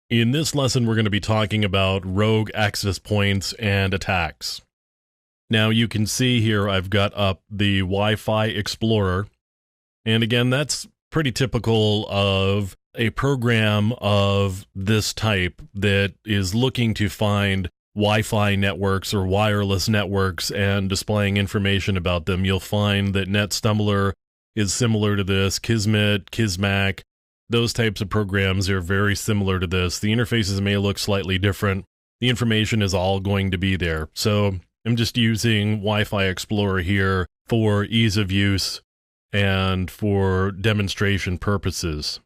In this lesson, we're going to be talking about rogue access points and attacks. Now, you can see here I've got up the Wi-Fi Explorer. And again, that's pretty typical of a program of this type that is looking to find Wi-Fi networks or wireless networks and displaying information about them. You'll find that NetStumbler is similar to this, Kismet, Kismac. Those types of programs are very similar to this. The interfaces may look slightly different. The information is all going to be there. So I'm just using Wi-Fi Explorer here for ease of use and for demonstration purposes.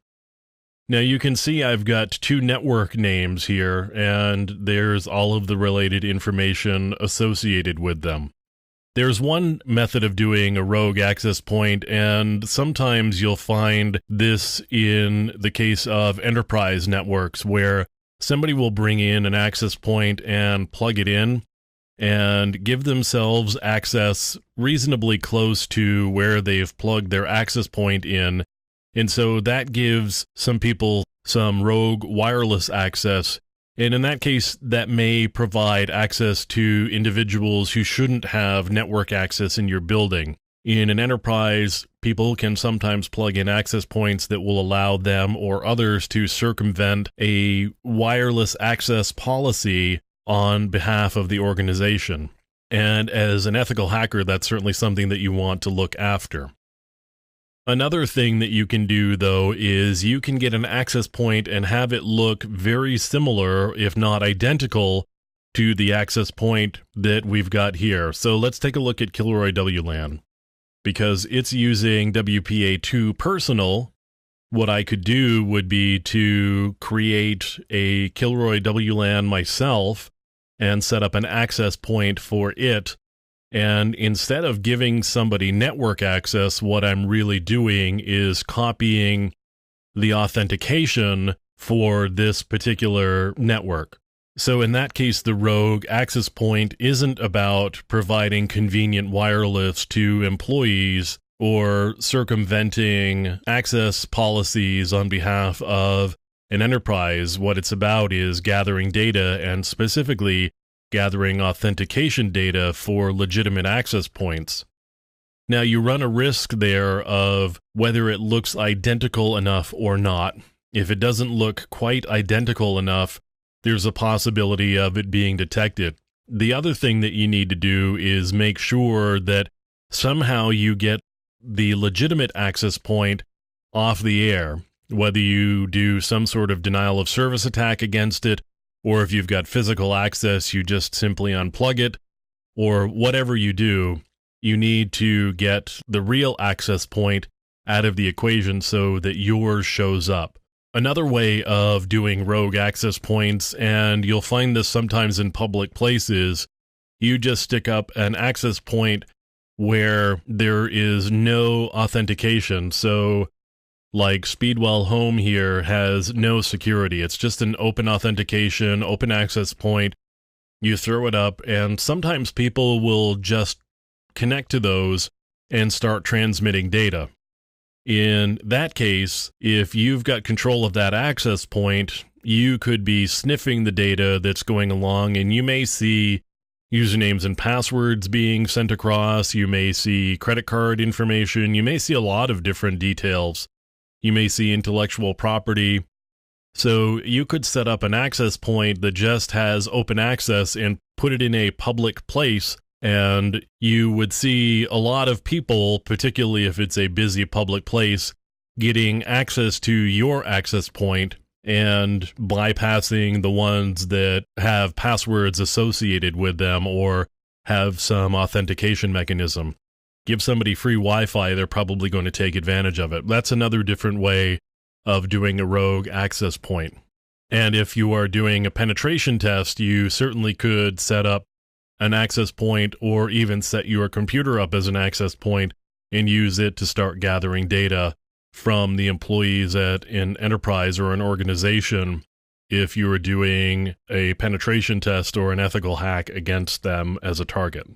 Now you can see I've got two network names here, and there's all of the related information associated with them. There's one method of doing a rogue access point, and sometimes you'll find this in the case of enterprise networks, where somebody will bring in an access point and plug it in and give themselves access reasonably close to where they've plugged their access point in. And so that gives some people some rogue wireless access. And in that case, that may provide access to individuals who shouldn't have network access in your building. In an enterprise, people can sometimes plug in access points that will allow them or others to circumvent a wireless access policy on behalf of the organization. And as an ethical hacker, that's certainly something that you want to look after. Another thing that you can do, though, is you can get an access point and have it look very similar, if not identical, to the access point that we've got here. So let's take a look at Kilroy WLAN. Because it's using WPA2 personal, what I could do would be to create a Kilroy WLAN myself and set up an access point for it. And instead of giving somebody network access, what I'm really doing is copying the authentication for this particular network. So in that case, the rogue access point isn't about providing convenient wireless to employees or circumventing access policies on behalf of an enterprise. What it's about is gathering data, and specifically gathering authentication data for legitimate access points. Now, you run a risk there of whether it looks identical enough or not. If it doesn't look quite identical enough, there's a possibility of it being detected. The other thing that you need to do is make sure that somehow you get the legitimate access point off the air, whether you do some sort of denial of service attack against it, or if you've got physical access, you just simply unplug it, or whatever you do, you need to get the real access point out of the equation so that yours shows up. Another way of doing rogue access points, and you'll find this sometimes in public places, you just stick up an access point where there is no authentication. So like Speedwell Home here has no security. It's just an open authentication, open access point. You throw it up, and sometimes people will just connect to those and start transmitting data. In that case, if you've got control of that access point, you could be sniffing the data that's going along, and you may see usernames and passwords being sent across. You may see credit card information. You may see a lot of different details. You may see intellectual property. So you could set up an access point that just has open access and put it in a public place, and you would see a lot of people, particularly if it's a busy public place, getting access to your access point and bypassing the ones that have passwords associated with them or have some authentication mechanism. Give somebody free Wi-Fi, they're probably going to take advantage of it. That's another different way of doing a rogue access point. And if you are doing a penetration test, you certainly could set up an access point or even set your computer up as an access point and use it to start gathering data from the employees at an enterprise or an organization if you are doing a penetration test or an ethical hack against them as a target.